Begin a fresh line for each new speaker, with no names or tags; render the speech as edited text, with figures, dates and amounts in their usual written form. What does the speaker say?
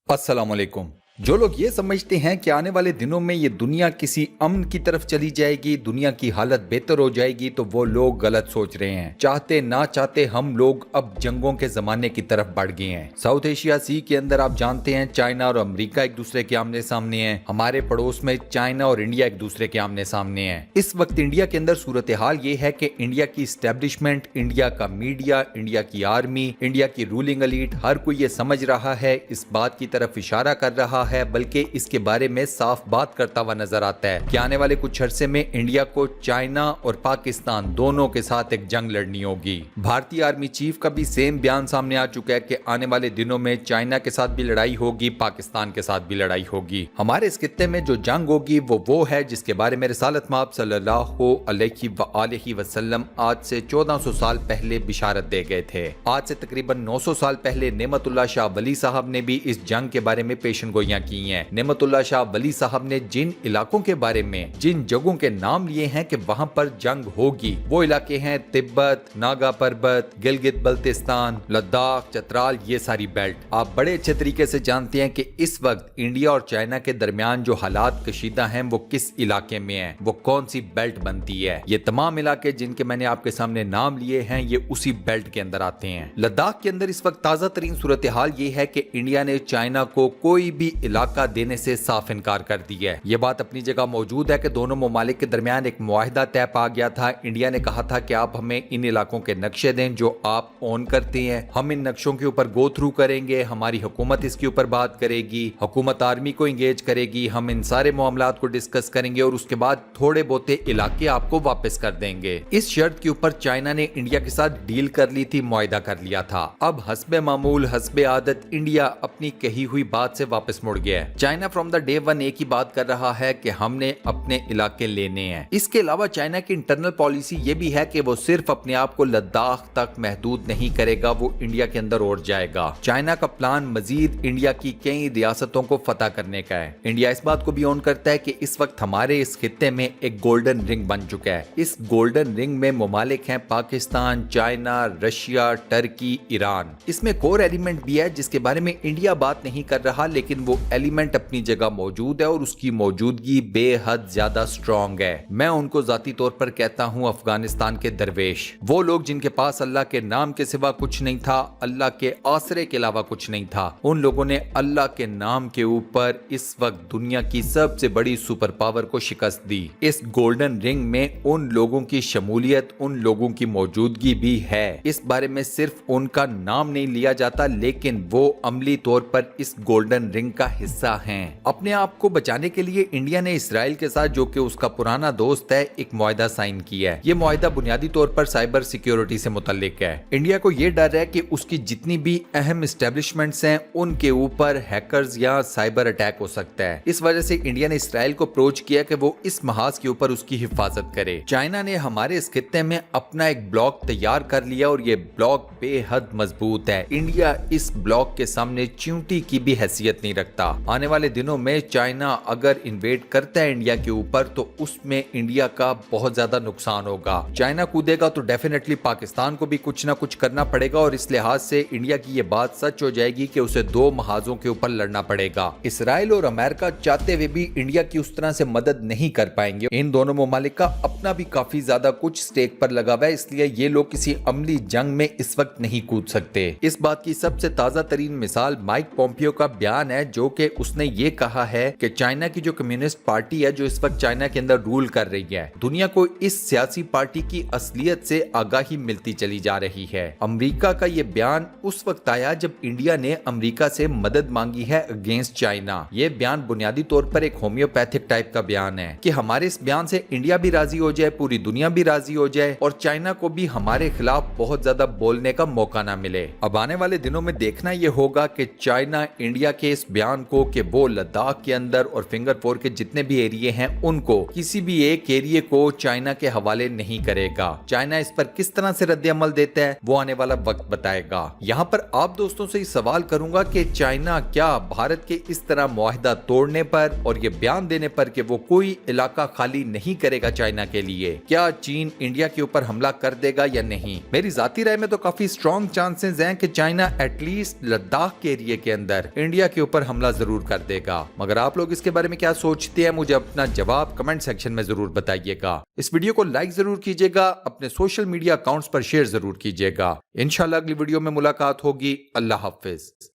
अस्सलाम वालेकुम। जो लोग ये समझते हैं कि आने वाले दिनों में ये दुनिया किसी अमन की तरफ चली जाएगी, दुनिया की हालत बेहतर हो जाएगी, तो वो लोग गलत सोच रहे हैं। चाहते ना चाहते हम लोग अब जंगों के जमाने की तरफ बढ़ गए हैं। साउथ एशिया सी के अंदर आप जानते हैं चाइना और अमेरिका एक दूसरे के आमने सामने हैं। हमारे पड़ोस में चाइना और इंडिया एक दूसरे के आमने सामने हैं। इस वक्त इंडिया के अंदर सूरत हाल ये है कि इंडिया की स्टैब्लिशमेंट, इंडिया का मीडिया, इंडिया की आर्मी, इंडिया की रूलिंग एलीट, हर कोई ये समझ रहा है, इस बात की तरफ इशारा कर रहा है, बल्कि इसके बारे में साफ बात करता हुआ नजर आता है कि आने वाले कुछ अरसे में इंडिया को चाइना और पाकिस्तान दोनों के साथ एक जंग लड़नी होगी। भारतीय आर्मी चीफ का भी सेम बयान सामने आ चुका है कि आने वाले दिनों में चाइना के साथ भी लड़ाई होगी, पाकिस्तान के साथ भी लड़ाई होगी। हमारे इस खित्ते में जो जंग होगी वो है जिसके बारे में रिसालत माब सल्लल्लाहु अलैहि वसल्लम आज से 1400 साल पहले बिशारत दे गए थे। आज से तकरीबन 900 साल पहले नेमतुल्लाह शाह वली साहब ने भी इस जंग के बारे में पेशन गोइयां की हैं। नेमतुल्लाह शाह वली साहब ने जिन इलाकों के बारे में, जिन जगहों के नाम लिए हैं कि वहां पर जंग होगी, वो इलाके हैं तिब्बत, नागा पर्वत, गिलगित बल्तिस्तान, लद्दाख, चतराल, ये सारी बेल्ट। आप बड़े अच्छे तरीके से जानते हैं कि इस वक्त इंडिया और चाइना के दरमियान जो हालात कशीदा हैं वो किस इलाके में है, वो कौन सी बेल्ट बनती है। ये तमाम इलाके जिनके मैंने आपके सामने नाम लिए हैं ये उसी बेल्ट के अंदर आते हैं। लद्दाख के अंदर इस वक्त ताजा तरीन सूरत हाल ये है कि इंडिया ने चाइना को कोई भी इलाका देने से साफ इनकार कर दिया है। ये बात अपनी जगह मौजूद है कि दोनों ममालिक के दरमियान एक मुआहिदा तय पा गया था। इंडिया ने कहा था कि आप हमें इन इलाकों के नक्शे दें जो आप ओन करते हैं, हम इन नक्शों के ऊपर गो थ्रू करेंगे, हमारी हुकूमत इसके ऊपर बात करेगी, हुकूमत आर्मी को इंगेज करेगी, हम इन सारे मामलात को डिस्कस करेंगे और उसके बाद थोड़े बहुते इलाके आपको वापस कर देंगे। इस शर्त के ऊपर चाइना ने इंडिया के साथ डील कर ली थी, मुआहिदा कर लिया था। अब हस्बे मामूल, हस्बे आदत इंडिया अपनी कही हुई बात से वापस मुड़ गया है। China from the day one एक ही बात कर रहा है कि हमने अपने इलाके लेने हैं। इसके अलावा चाइना की इंटरनल पॉलिसी ये भी है कि वो सिर्फ अपने आप को लद्दाख तक महदूद नहीं करेगा, वो इंडिया के अंदर और जाएगा। चाइना का प्लान मजीद इंडिया की कई रियासतों को फतह करने का है। इंडिया इस बात को भी ऑन करता है कि इस वक्त हमारे इस खित्ते में एक गोल्डन रिंग बन चुका है। इस गोल्डन रिंग में ममालिक हैं Pakistan, China, Russia, Turkey, Iran. इसमें कोर एलिमेंट भी है जिसके बारे में इंडिया बात नहीं कर रहा, लेकिन वो एलिमेंट अपनी जगह मौजूद है और उसकी मौजूदगी बेहद ज्यादा स्ट्रॉन्ग है। मैं उनको जाती तौर पर कहता हूं अफगानिस्तान के दरवेश, वो लोग जिनके पास अल्लाह के नाम के सिवा कुछ नहीं था, अल्लाह के आसरे के अलावा कुछ नहीं था। उन लोगों ने अल्लाह के नाम के ऊपर इस वक्त दुनिया की सबसे बड़ी सुपर पावर को शिकस्त दी। इस गोल्डन रिंग में उन लोगों की शमूलियत, उन लोगों की मौजूदगी भी है। इस बारे में सिर्फ उनका नाम नहीं लिया जाता, लेकिन वो अमली तौर पर इस गोल्डन रिंग का हिस्सा हैं। अपने आप को बचाने के लिए इंडिया ने इसराइल के साथ, जो कि उसका पुराना दोस्त है, एक मुआहिदा साइन किया है। ये मुआहिदा बुनियादी तौर पर साइबर सिक्योरिटी से मुतल्लिक है। इंडिया को ये डर है कि उसकी जितनी भी अहम एस्टेब्लिशमेंट्स हैं उनके ऊपर हैकर्स या साइबर अटैक हो सकता है। इस वजह से इंडिया ने इसराइल को अप्रोच किया कि वो इस महाज के ऊपर उसकी हिफाजत करे। चाइना ने हमारे इस खित्ते में अपना एक ब्लॉक तैयार कर लिया और ये ब्लॉक बेहद मजबूत है। इंडिया इस ब्लॉक के सामने चींटी की भी हैसियत नहीं रखता। आने वाले दिनों में चाइना अगर इन्वेड करता है इंडिया के ऊपर तो उसमें इंडिया का बहुत ज्यादा नुकसान होगा। चाइना कूदेगा तो डेफिनेटली पाकिस्तान को भी कुछ ना कुछ करना पड़ेगा और इस लिहाज से इंडिया की ये बात सच हो जाएगी कि उसे दो महाजों के ऊपर लड़ना पड़ेगा। इसराइल और अमेरिका चाहते हुए भी इंडिया की उस तरह से मदद नहीं कर पाएंगे। इन दोनों ममालिक का अपना भी काफी ज्यादा कुछ स्टेक पर लगा हुआ है, इसलिए ये लोग किसी अमली जंग में इस वक्त नहीं कूद सकते। इस बात की सबसे ताजा तरीन मिसाल माइक पोम्पियो का बयान है, जो कि उसने ये कहा है कि चाइना की जो कम्युनिस्ट पार्टी है, जो इस वक्त चाइना के अंदर रूल कर रही है, दुनिया को इस सियासी पार्टी की असलियत से आगाही मिलती चली जा रही है। अमेरिका का ये बयान उस वक्त आया जब इंडिया ने अमेरिका से मदद मांगी है अगेंस्ट चाइना। ये बयान बुनियादी तौर पर एक होम्योपैथिक टाइप का बयान है कि हमारे इस बयान से इंडिया भी राजी हो जाए, पूरी दुनिया भी राजी हो जाए और चाइना को भी हमारे खिलाफ बहुत ज्यादा बोलने का मौका ना मिले। अब आने वाले दिनों में देखना यह होगा कि चाइना इंडिया के इस बयान ایران کو کہ وہ لداخ کے اندر اور فنگر 4 کے جتنے بھی ایریے ہیں ان کو کسی بھی ایک ایریے کو چائنا کے حوالے نہیں کرے گا۔ چائنا اس پر کس طرح سے رد عمل دیتا ہے وہ آنے والا وقت بتائے گا۔ یہاں پر آپ دوستوں سے سوال کروں گا کہ چائنا کیا بھارت کے اس طرح معاہدہ توڑنے پر اور یہ بیان دینے پر کہ وہ کوئی علاقہ خالی نہیں کرے گا چائنا کے لیے، کیا چین انڈیا کے اوپر حملہ کر دے گا یا نہیں؟ میری ذاتی رائے میں تو کافی سٹرونگ چانسز ہیں کہ چائنا ایٹ لیسٹ لداخ کے ایریے کے اندر انڈیا کے اوپر حملہ ضرور کر دے گا۔ مگر آپ لوگ اس کے بارے میں کیا سوچتے ہیں؟ مجھے اپنا جواب کمنٹ سیکشن میں ضرور بتائیے گا۔ اس ویڈیو کو لائک ضرور کیجیے گا، اپنے سوشل میڈیا اکاؤنٹس پر شیئر ضرور کیجیے گا۔ انشاءاللہ اگلی ویڈیو میں ملاقات ہوگی۔ اللہ حافظ۔